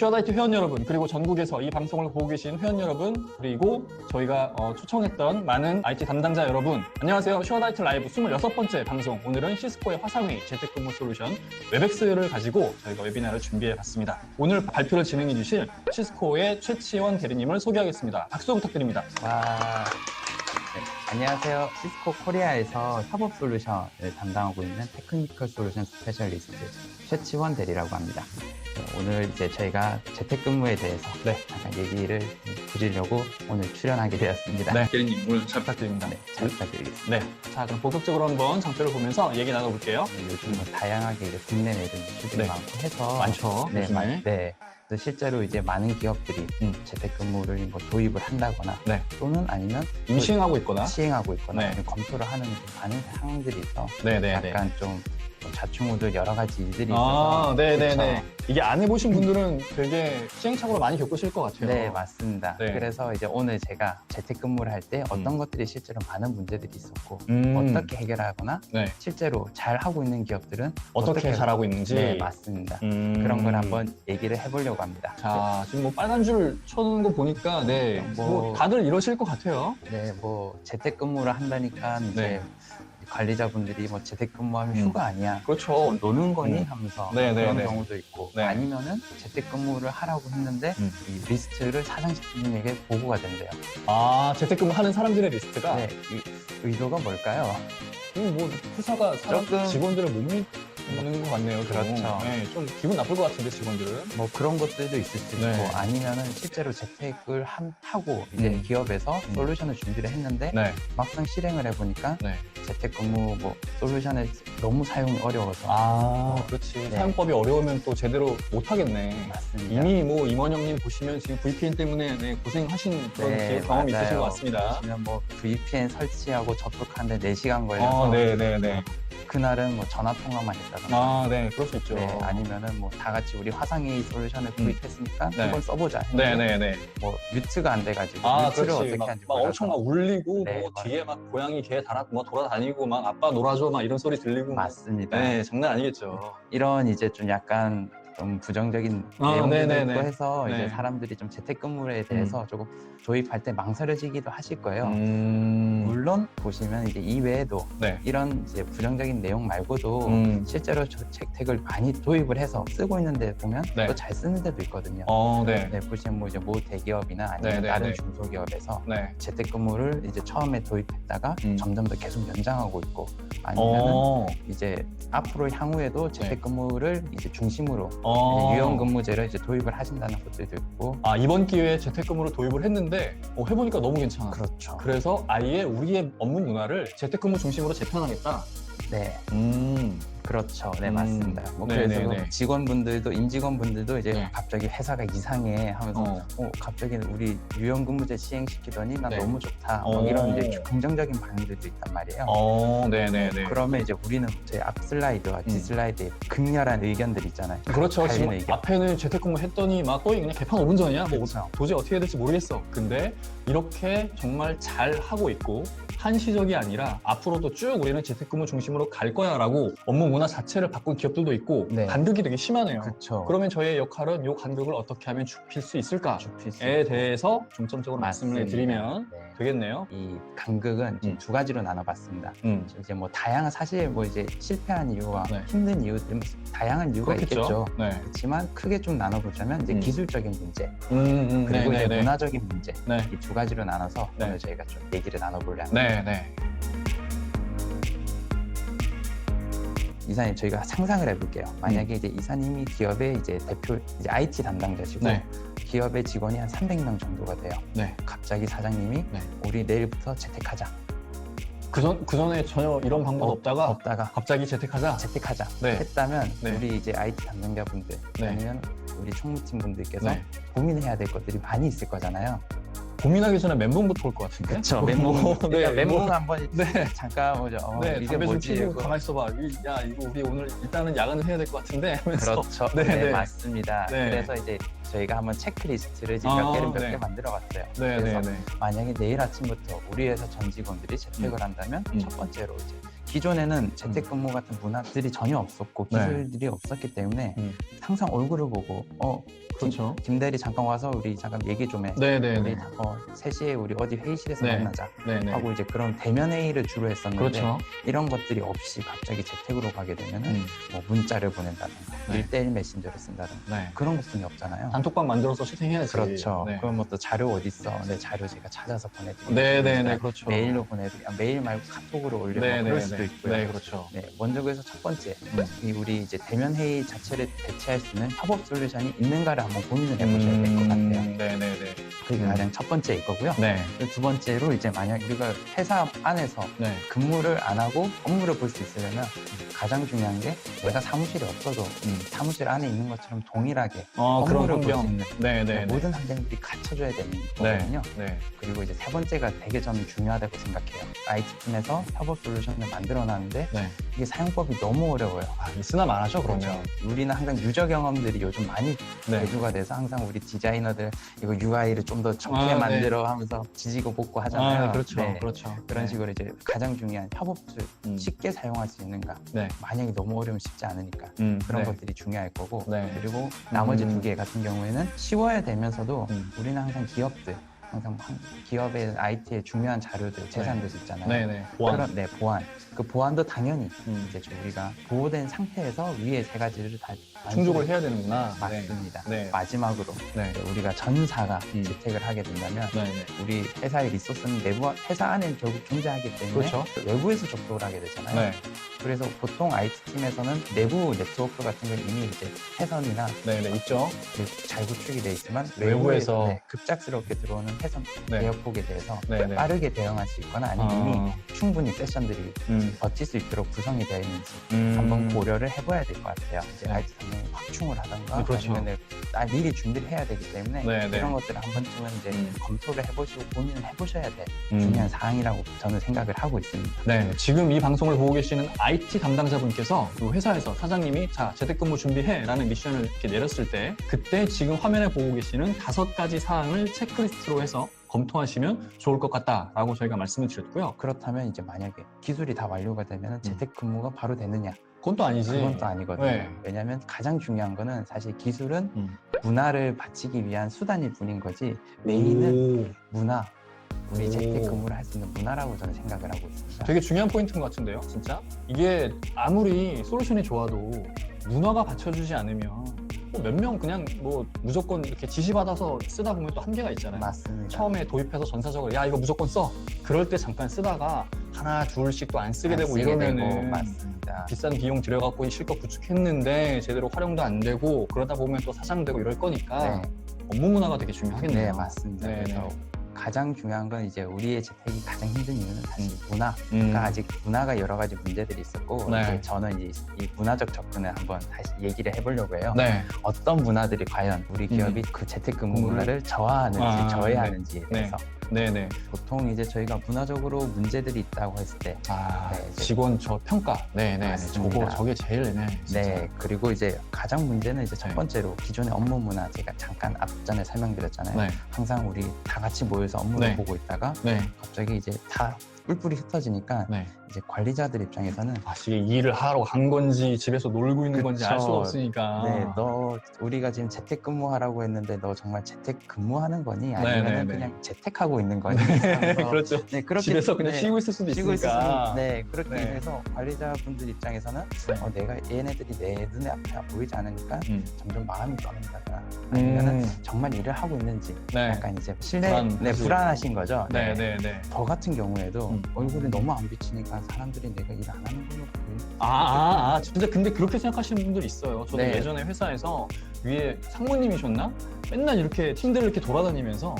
슈어다이트 회원 여러분, 그리고 전국에서 이 방송을 보고 계신 회원 여러분, 그리고 저희가 초청했던 많은 IT 담당자 여러분, 안녕하세요. 슈어다이트 라이브 26번째 방송. 오늘은 시스코의 화상회의 재택근무 솔루션 웹엑스를 가지고 저희가 웨비나를 준비해봤습니다. 오늘 발표를 진행해 주실 시스코의 최치원 대리님을 소개하겠습니다. 박수 부탁드립니다. 와, 네, 안녕하세요. 시스코 코리아에서 협업 솔루션을 담당하고 있는 테크니컬 솔루션 스페셜리스트 최치원 대리라고 합니다. 오늘 이제 저희가 재택근무에 대해서 잠깐 얘기를 드리려고 오늘 출연하게 되었습니다. 네, 대리님 오늘 잘 부탁드립니다. 네, 잘 부탁드리겠습니다. 네, 자 그럼 본격적으로 한번 장표를 보면서 얘기 나눠볼게요. 요즘 뭐 다양하게 이제 국내 내도 이슈들이 많고 해서 많죠. 네, 요즘에. 네. 그래서 실제로 이제 많은 기업들이 재택근무를 뭐 도입을 한다거나 또는 아니면 이미 시행하고 있거나 시행하고 있거나 검토를 하는 많은 상황들이 있어 약간 좀 좌충우돌 여러 가지 일들이 있어서 네네네. 이게 안 해보신 분들은 되게 시행착오를 많이 겪으실 것 같아요. 네, 맞습니다. 네. 그래서 이제 오늘 제가 재택근무를 할 때 어떤 것들이 실제로 많은 문제들이 있었고 어떻게 해결하거나 실제로 잘 하고 있는 기업들은 어떻게 잘하고 있는지. 네, 맞습니다. 그런 걸 한번 얘기를 해보려고 합니다. 자, 지금 뭐 빨간 줄 쳐놓은 거 보니까 뭐 다들 이러실 것 같아요. 네, 뭐 재택근무를 한다니까 이제 관리자분들이 뭐 재택근무하면 휴가 아니야. 그렇죠. 노는 거니? 하면서 그런 경우도 있고 아니면은 재택근무를 하라고 했는데 이 리스트를 사장님에게 보고가 된대요. 아, 재택근무 하는 사람들의 리스트가? 네, 이 의도가 뭘까요? 뭐 회사가 직원들을 못 믿는 것 같네요. 그렇죠. 네, 좀 기분 나쁠 것 같은데 직원들은. 뭐 그런 것들도 있을 수 있고 아니면은 실제로 재택을 하고 이제 기업에서 솔루션을 준비를 했는데 막상 실행을 해보니까 재택근무 뭐 솔루션을 너무 사용이 어려워서 그렇지. 사용법이 어려우면 또 제대로 못 하겠네. 맞습니다. 이미 뭐 임원영님 보시면 지금 VPN 때문에 고생하신 그런 경험이 있으신 것 같습니다. 보시면 뭐 VPN 설치하고 접속하는데 4시간 걸려서 그날은 뭐 전화 통화만 했다던가. 그럴 수 있죠. 아니면은 뭐 다 같이 우리 화상회의 솔루션을 구입했으니까 한번 써보자. 뭐 뮤트가 안 돼가지고 뮤트를 어떻게 하는지 막 엄청 막 울리고 뭐 맞아요. 뒤에 막 고양이 개 돌아다니고 막 아빠 놀아줘 막 이런 소리 들리고. 맞습니다. 네, 장난 아니겠죠. 이런 이제 좀 약간 좀 부정적인 내용들도 있고 해서 이제 사람들이 좀 재택근무에 대해서 조금 도입할 때 망설여지기도 하실 거예요. 물론 보시면 이제 이외에도 이런 이제 부정적인 내용 말고도 실제로 재택을 많이 도입을 해서 쓰고 있는데 보면 또 잘 쓰는 데도 있거든요. 보시면 뭐 이제 모 대기업이나 아니면 다른 중소기업에서 재택근무를 이제 처음에 도입했다가 점점 더 계속 연장하고 있고 아니면은 이제 앞으로 향후에도 재택근무를 이제 중심으로 유연근무제를 이제 도입을 하신다는 것들도 있고. 이번 기회에 재택근무를 도입을 했는데 해보니까 너무 괜찮아. 그렇죠. 그래서 아예 우리의 업무 문화를 재택근무 중심으로 재편하겠다. 네. 그렇죠. 네, 맞습니다. 뭐 그래서 직원분들도 임직원분들도 이제 갑자기 회사가 이상해 하면서 갑자기 우리 유연근무제 시행시키더니 나 너무 좋다. 이런 이제 긍정적인 반응들도 있단 말이에요. 그러면 이제 우리는 저희 앞 슬라이드와 뒷 슬라이드에 극렬한 의견들 있잖아요. 그렇죠. 지금 의견. 앞에는 재택근무 했더니 막 거의 그냥 개판 5분 전이야. 뭐 도저히 어떻게 해야 될지 모르겠어. 근데 이렇게 정말 잘 하고 있고 한시적이 아니라 앞으로도 쭉 우리는 재택근무 중심으로 갈 거야 라고 업무 문화 자체를 바꾼 기업들도 있고 간극이 되게 심하네요. 그렇죠. 그러면 저희의 역할은 이 간극을 어떻게 하면 좁힐 수 있을까에 대해서 중점적으로 말씀을 드리면 되겠네요. 이 간극은 두 가지로 나눠봤습니다. 이제 뭐 다양한 사실 뭐 이제 실패한 이유와 힘든 이유들 다양한 이유가 있겠죠. 그렇지만 크게 좀 나눠보자면 이제 기술적인 문제 그리고 이제 문화적인 문제 이 두 가지로 나눠서 오늘 저희가 좀 얘기를 나눠보려 합니다. 이사님 저희가 상상을 해볼게요. 만약에 이제 이사님이 기업의 이제 대표 이제 IT 담당자시고 기업의 직원이 한 300명 정도가 돼요. 갑자기 사장님이 우리 내일부터 재택하자. 그 전에 전혀 이런 방법 없다가 갑자기 재택하자 했다면 우리 이제 IT 담당자분들 아니면 우리 총무팀 분들께서 고민해야 될 것들이 많이 있을 거잖아요. 고민하기 전에 멘붕부터 올 것 같은데? 그렇죠. 멘붕. 멘붕 한번 잠깐 보죠. 이게 담배 좀 피우고 가만히 있어봐. 야, 이거 우리 오늘 일단은 야근을 해야 될 것 같은데? 하면서. 그렇죠. 네, 맞습니다. 그래서 이제 저희가 한번 체크리스트를 지금 몇 개 만들어 봤어요. 그래서 만약에 내일 아침부터 우리 회사 전 직원들이 재택을 한다면 첫 번째로 이제 기존에는 재택근무 같은 문화들이 전혀 없었고 기술들이 없었기 때문에 항상 얼굴을 보고 그렇죠. 김 대리 잠깐 와서 우리 잠깐 얘기 좀 해. 네네네. 우리 3시에 우리 어디 회의실에서 네. 만나자 네네. 하고 이제 그런 대면 회의를 주로 했었는데 그렇죠. 이런 것들이 없이 갑자기 재택으로 가게 되면은 뭐 문자를 보낸다든가 네. 1대1 메신저를 쓴다든가 네. 그런 것뿐이 없잖아요. 단톡방 만들어서 채팅해야지. 그렇죠. 네. 그럼 뭐 또 자료 어디 있어? 내 자료 제가 찾아서 보내드릴게요. 네네네. 그렇죠. 메일로 보내드릴게요. 메일 말고 카톡으로 올리고 네네네. 그럴 수도 있고요. 네, 그렇죠. 네, 먼저 그래서 첫 번째, 이 우리 이제 대면 회의 자체를 대체할 수 있는 협업 솔루션이 있는가를 한번 고민을 해보셔야 될 것 같아요. 네네네. 그게 가장 첫 번째 이거고요. 네. 두 번째로 이제 만약 우리가 회사 안에서 네. 근무를 안 하고 업무를 볼 수 있으려면 가장 중요한 게 내가 사무실에 없어도 사무실 안에 있는 것처럼 동일하게 그런 업무를 볼 수 환경. 있는 네네. 모든 환경들이 갖춰줘야 되는 네. 거거든요. 네. 그리고 이제 세 번째가 되게 저는 중요하다고 생각해요. IT 팀에서 협업 솔루션을 만들어놨는데 네. 이게 사용법이 너무 어려워요. 있으나 말하죠, 그러면. 우리는 항상 유저 경험들이 요즘 많이 네. 대두가 돼서 항상 우리 디자이너들 이거 UI를 좀 더 좋게 만들어 하면서 지지고 볶고 하잖아요. 그렇죠. 네. 그렇죠. 그런 네. 식으로 이제 가장 중요한 협업툴 쉽게 사용할 수 있는가. 네. 만약에 너무 어려우면 쉽지 않으니까 그런 네. 것들이 중요할 거고 네. 그리고 나머지 두 개 같은 경우에는 쉬워야 되면서도 우리는 항상 기업들 항상 기업의 IT의 중요한 자료들, 재산들 있잖아요. 네네. 보안. 보안. 그 보안도 당연히 이제 우리가 보호된 상태에서 위에 세 가지를 다 충족을 해야 되는구나. 맞습니다. 네. 마지막으로 네. 우리가 전사가 재택을 하게 된다면 네네. 우리 회사의 리소스는 내부 회사 안에 결국 존재하기 때문에 그렇죠. 외부에서 접속을 하게 되잖아요. 네. 그래서 보통 IT 팀에서는 내부 네트워크 같은 걸 이미 이제 회선이나 네네. 있죠. 잘 구축이 돼 있지만 외부에서 외부에서 급작스럽게 들어오는 회선 네. 대역폭에 대해서 네네. 빠르게 대응할 수 있거나 아니면 이미 충분히 세션들이 버틸 수 있도록 구성이 되어 있는지 한번 고려를 해봐야 될 것 같아요. 이제 네. IT 팀이 확충을 하던가 그렇죠. 아니면 미리 준비를 해야 되기 때문에 네네. 이런 것들을 한 번쯤은 이제 검토를 해보시고 고민을 해보셔야 될 음. 중요한 사항이라고 저는 생각을 하고 있습니다. 네, 지금 이 방송을 보고 계시는 IT 담당자분께서 그 회사에서 사장님이 자 재택근무 준비해 라는 미션을 이렇게 내렸을 때 그때 지금 화면에 보고 계시는 5가지 사항을 체크리스트로 해서 검토하시면 좋을 것 같다라고 저희가 말씀을 드렸고요. 그렇다면 이제 만약에 기술이 다 완료가 되면 재택근무가 바로 되느냐? 그건 또 아니지. 그건 또 아니거든요. 네. 왜냐하면 가장 중요한 거는 사실 기술은 문화를 바치기 위한 수단일 뿐인 거지 메인은 문화, 우리 재택근무를 할 수 있는 문화라고 저는 생각을 하고 있습니다. 되게 중요한 포인트인 것 같은데요, 진짜? 이게 아무리 솔루션이 좋아도 문화가 받쳐주지 않으면 몇 명 그냥 뭐 무조건 이렇게 지시받아서 쓰다 보면 또 한계가 있잖아요. 맞습니다. 처음에 도입해서 전사적으로 야 이거 무조건 써. 그럴 때 잠깐 쓰다가 하나 둘씩 또 안 쓰게 되고 이러면은 맞습니다. 비싼 비용 들여갖고 실컷 구축했는데 제대로 활용도 안 되고 그러다 보면 또 사장되고 이럴 거니까 업무 문화가 되게 중요하겠네요. 네, 맞습니다. 네, 그래서 네. 가장 중요한 건 이제 우리의 재택이 가장 힘든 이유는 사실 문화. 그러니까 아직 문화가 여러 가지 문제들이 있었고 네. 이제 저는 이 문화적 접근을 한번 다시 얘기를 해보려고 해요. 네. 어떤 문화들이 과연 우리 기업이 그 재택근무 문화를 저하하는지 저해하는지에 대해서 네네. 보통 이제 저희가 문화적으로 문제들이 있다고 했을 때 이제 직원 저 평가. 네네. 맞습니다. 저게 제일 진짜. 네, 그리고 이제 가장 문제는 이제 첫 네. 번째로 기존의 업무 문화 제가 잠깐 앞전에 설명드렸잖아요. 네. 항상 우리 다 같이 모여서 업무를 네. 보고 있다가 네. 갑자기 이제 다 뿔뿔이 흩어지니까 네. 이제 관리자들 입장에서는 이게 일을 하러 간 건지 집에서 놀고 있는 건지 알 수가 그쵸. 없으니까. 네, 너 우리가 지금 재택근무하라고 했는데 너 정말 재택근무하는 거니? 아니면 네, 네, 그냥 재택하고 있는 거니? 그렇죠. 네, 그렇게 집에서 그냥 네, 쉬고 있을 수도 쉬고 있으니까. 네, 그렇게 네. 해서 관리자분들 입장에서는 내가 얘네들이 내 눈에 앞에 보이지 않으니까 점점 마음이 떠난다거나 아니면은 정말 일을 하고 있는지 네. 약간 이제 불안하신 거죠. 네, 네, 네. 저 같은 경우에도 얼굴이 너무 안 비치니까 사람들이 내가 일 안 하는 걸로 보여요. 진짜 근데 그렇게 생각하시는 분들이 있어요. 저도 네. 예전에 회사에서 위에 상무님이셨나? 맨날 이렇게 팀들을 이렇게 돌아다니면서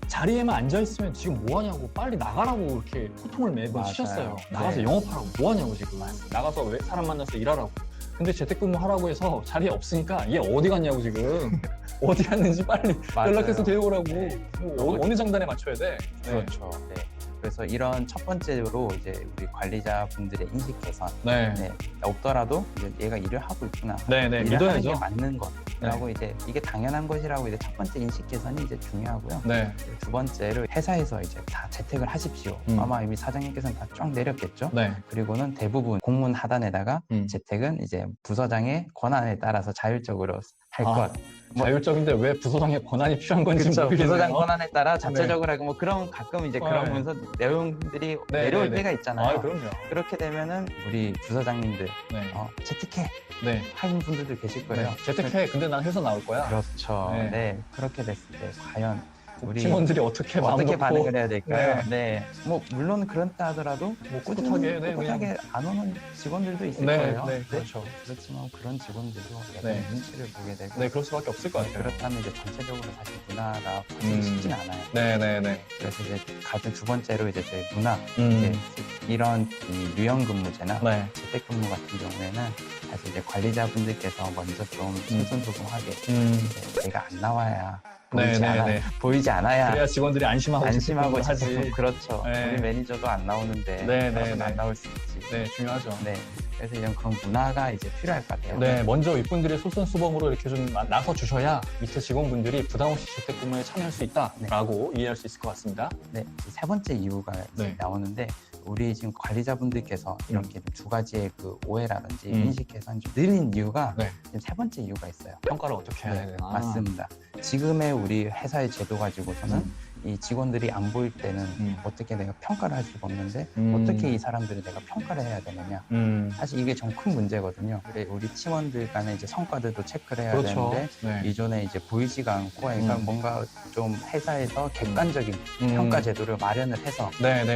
자리에만 앉아있으면 지금 뭐 하냐고 빨리 나가라고 이렇게 호통을 매번 맞아요. 치셨어요. 나가서 네. 영업하라고 뭐 하냐고 지금. 나가서 왜 사람 만나서 일하라고. 근데 재택근무 하라고 해서 자리에 없으니까 얘 어디 갔냐고 지금. 어디 갔는지 빨리 맞아요. 연락해서 데려오라고. 네. 어느 장단에 맞춰야 돼. 네. 그렇죠. 네. 그래서 이런 첫 번째로 이제 우리 관리자분들의 인식 개선. 네. 네. 없더라도 이제 얘가 일을 하고 있구나. 네, 네. 일을 하는 게 믿어야죠. 맞는 것. 라고 이제 이게 당연한 것이라고 이제 첫 번째 인식 개선이 이제 중요하고요. 네. 두 번째로 회사에서 이제 다 재택을 하십시오. 아마 이미 사장님께서는 다 쫙 내렸겠죠. 네. 그리고는 대부분 공문 하단에다가 재택은 이제 부서장의 권한에 따라서 자율적으로 할 것. 자율적인데 왜 부서장의 권한이 필요한 건지 그렇죠. 모르겠네요. 부서장 권한에 따라 자체적으로 하고 뭐 그런 가끔 이제 그런 문서 내용들이 내려올 때가 있잖아요. 그럼요. 그렇게 되면은 우리 부서장님들 네. 재택해 네. 하는 분들도 계실 거예요. 재택해. 근데 난 회사 나올 거야. 그렇죠. 네. 그렇게 됐을 때 과연 우리 팀원들이 어떻게 반응을 해야 될까요? 네. 뭐 물론 그렇다 하더라도 뭐 꿋꿋하게 꿋꿋하게 안 오는 직원들도 있을 거예요. 네, 그렇죠. 그렇지만 그런 직원들도 약간 네. 눈치를 보게 되고 네, 그럴 수밖에 없을 것 같아요. 그렇다면 이제 전체적으로 사실 문화가 바뀌기 쉽진 않아요. 네. 그래서 이제 가장 두 번째로 이제 저희 문화 이제 이런 이 유연근무제나 재택근무 같은 경우에는 사실 이제 관리자분들께서 먼저 좀 솔선수범하게 내가 안 나와야 보이지 않아야 그래야 직원들이 안심하고 하지. 그렇죠. 네. 우리 매니저도 안 나오는데 안 나올 수 있지. 네, 중요하죠. 네. 그래서 이런 그런 문화가 이제 필요할 것 같아요. 네, 먼저 윗분들이 솔선수범으로 이렇게 좀 나서 주셔야 밑에 직원분들이 부담 없이 재택근무에 참여할 수 있다라고 이해할 수 있을 것 같습니다. 네, 세 번째 이유가 이제 나오는데 우리 지금 관리자분들께서 이렇게 두 가지의 그 오해라든지 인식 개선이 좀 느린 이유가 지금 세 번째 이유가 있어요. 평가를 어떻게 해야 되나? 맞습니다. 지금의 우리 회사의 제도 가지고서는 이 직원들이 안 보일 때는 어떻게 내가 평가를 할 수가 없는데 어떻게 이 사람들을 내가 평가를 해야 되느냐. 사실 이게 좀 큰 문제거든요. 우리 팀원들 간의 이제 성과들도 체크를 해야 되는데 이전에 이제 보이지가 않고 그러니까 뭔가 좀 회사에서 객관적인 평가 제도를 마련을 해서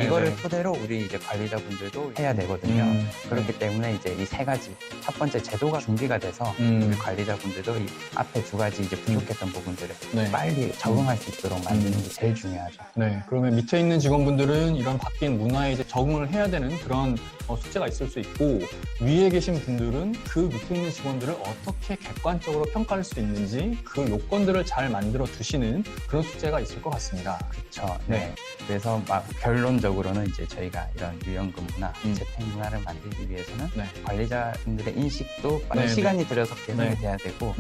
이거를 토대로 우리 이제 관리자분들도 해야 되거든요. 그렇기 때문에 이제 이 세 가지 첫 번째 제도가 준비가 돼서 우리 관리자분들도 이 앞에 두 가지 이제 부족했던 부분들을 빨리 적응할 수 있도록 만드는 게 제일 중요하죠. 네, 그러면 밑에 있는 직원분들은 이런 바뀐 문화에 이제 적응을 해야 되는 그런 숙제가 있을 수 있고 위에 계신 분들은 그 밑에 있는 직원들을 어떻게 객관적으로 평가할 수 있는지 그 요건들을 잘 만들어 두시는 그런 숙제가 있을 것 같습니다. 그렇죠. 네. 그래서 막 결론적으로는 이제 저희가 이런 유연근무나 재택 문화를 만들기 위해서는 관리자분들의 인식도 빠른 시간이 들여서 개선이 돼야 되고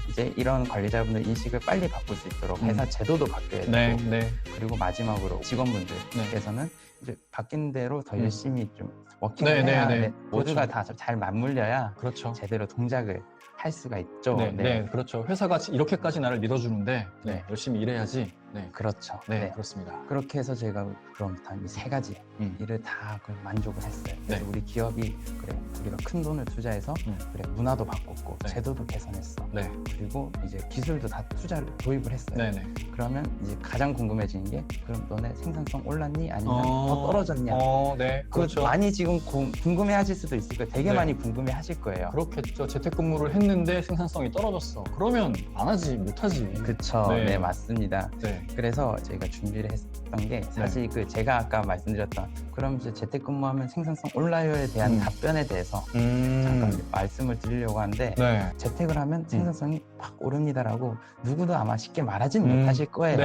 이제 이런 관리자분들 인식을 빨리 바꿀 수 있도록 회사 제도도 바뀌어야 되고 그리고 마지막으로 직원분들께서는 이제 바뀐 대로 더 열심히 좀 워킹을 해야 모두가 다 잘 맞물려야 제대로 동작을 할 수가 있죠. 그렇죠. 회사가 이렇게까지 나를 믿어주는데 열심히 일해야지. 그렇죠. 그렇습니다. 그렇게 해서 저희가 그럼 다 이 세 가지 일을 다 만족을 했어요. 그래서 우리 기업이 그래 우리가 큰 돈을 투자해서 그래 문화도 바꿨고 제도도 개선했어. 그리고 이제 기술도 다 도입을 했어요. 그러면 이제 가장 궁금해지는 게 그럼 너네 생산성 올랐니 아니면 더 떨어졌냐? 그렇죠. 많이 지금 궁금해하실 수도 있을 거예요. 되게 많이 궁금해하실 거예요. 그렇겠죠. 재택근무를 했는데 생산성이 떨어졌어. 그러면 안 하지, 못 하지. 그렇죠. 네, 맞습니다. 그래서 저희가 준비를 했던 게 사실 그 제가 아까 말씀드렸던 그럼 이제 재택근무하면 생산성 올라요에 대한 답변에 대해서 잠깐 말씀을 드리려고 하는데 재택을 하면 생산성이 팍 오릅니다라고 누구도 아마 쉽게 말하지는 못하실 거예요.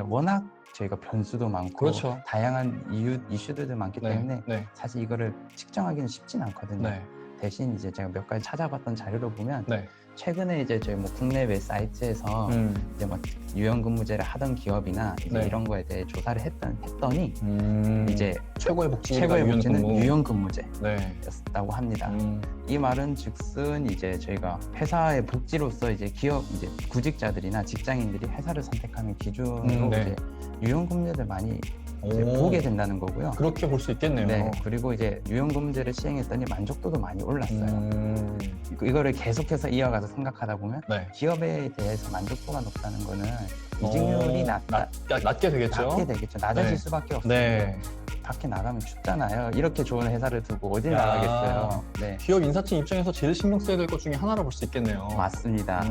워낙 저희가 변수도 많고 다양한 이슈들도 많기 때문에 사실 이거를 측정하기는 쉽진 않거든요. 대신 이제 제가 몇 가지 찾아봤던 자료를 보면 최근에 이제 저희 뭐 국내외 사이트에서 이제 뭐 유연근무제를 하던 기업이나 이제 이런 거에 대해 조사를 했더니 이제 최고의 복지가 복지는 유연근무제였다고 합니다. 이 말은 즉슨 이제 저희가 회사의 복지로서 이제 기업 이제 구직자들이나 직장인들이 회사를 선택하는 기준으로 이제 유연근무제를 많이 이제 보게 된다는 거고요. 그렇게 볼 수 있겠네요. 그리고 이제 유연근무제를 시행했더니 만족도도 많이 올랐어요. 이거를 계속해서 이어가서 생각하다 보면 기업에 대해서 만족도가 높다는 거는 이직률이 낮게 되겠죠. 낮아질 수밖에 없어요. 밖에 나가면 춥잖아요. 이렇게 좋은 회사를 두고 어딜 나가겠어요. 기업 인사팀 입장에서 제일 신경 써야 될 것 중에 하나로 볼 수 있겠네요. 맞습니다.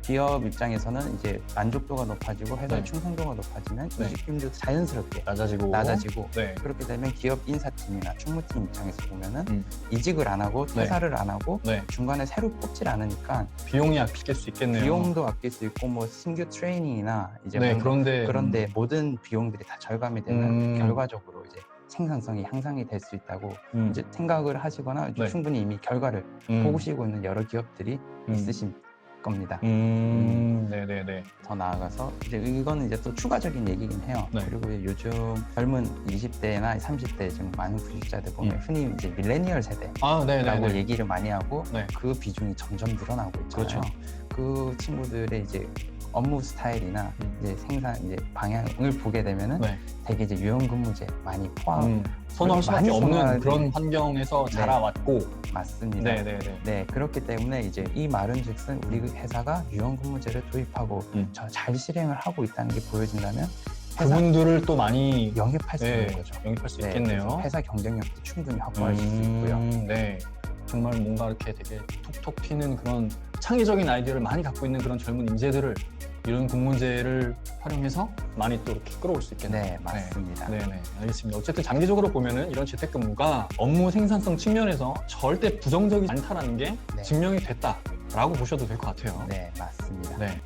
기업 입장에서는 이제 만족도가 높아지고 회사의 충성도가 높아지면 이직률도 자연스럽게 낮아지고 그렇게 되면 기업 인사팀이나 총무팀 입장에서 보면은 이직을 안 하고 퇴사를 안 하고 중간에 새로 뽑질 않으니까 비용이 아낄 수 있겠네요. 비용도 아낄 수 있고 뭐 신규 트레이닝이나 이제 그런데 모든 비용들이 다 절감이 되면 결과적으로 이제 생산성이 향상이 될 수 있다고 이제 생각을 하시거나 충분히 이미 결과를 보시고 있는 여러 기업들이 있으신 겁니다. 네네네. 더 나아가서 이제 이거는 이제 또 추가적인 얘기긴 해요. 네. 그리고 요즘 젊은 20대나 30대 지금 많은 구직자들 보면 흔히 이제 밀레니얼 세대라고 얘기를 많이 하고 그 비중이 점점 늘어나고 있잖아요. 그렇죠. 그 친구들의 이제 업무 스타일이나 이제 생산 이제 방향을 보게 되면은 되게 이제 유연근무제 많이 포함 선호할 수밖에 없는 그런 환경에서 자라왔고 맞습니다. 네네네. 네, 그렇기 때문에 이제 이 말은즉슨 우리 회사가 유연근무제를 도입하고 잘 실행을 하고 있다는 게 보여진다면 그분들을 또 많이 영입할 수 있는 거죠. 영입할 수 있겠네요. 회사 경쟁력도 충분히 확보할 수 있고요. 네. 정말 뭔가 이렇게 되게 톡톡 튀는 그런 창의적인 아이디어를 많이 갖고 있는 그런 젊은 인재들을 이런 공모제를 활용해서 많이 또 이렇게 끌어올 수 있겠네요. 네, 맞습니다. 네네, 알겠습니다. 어쨌든 장기적으로 보면은 이런 재택근무가 업무 생산성 측면에서 절대 부정적이지 않다라는 게 증명이 됐다라고 보셔도 될 것 같아요. 네, 맞습니다. 네.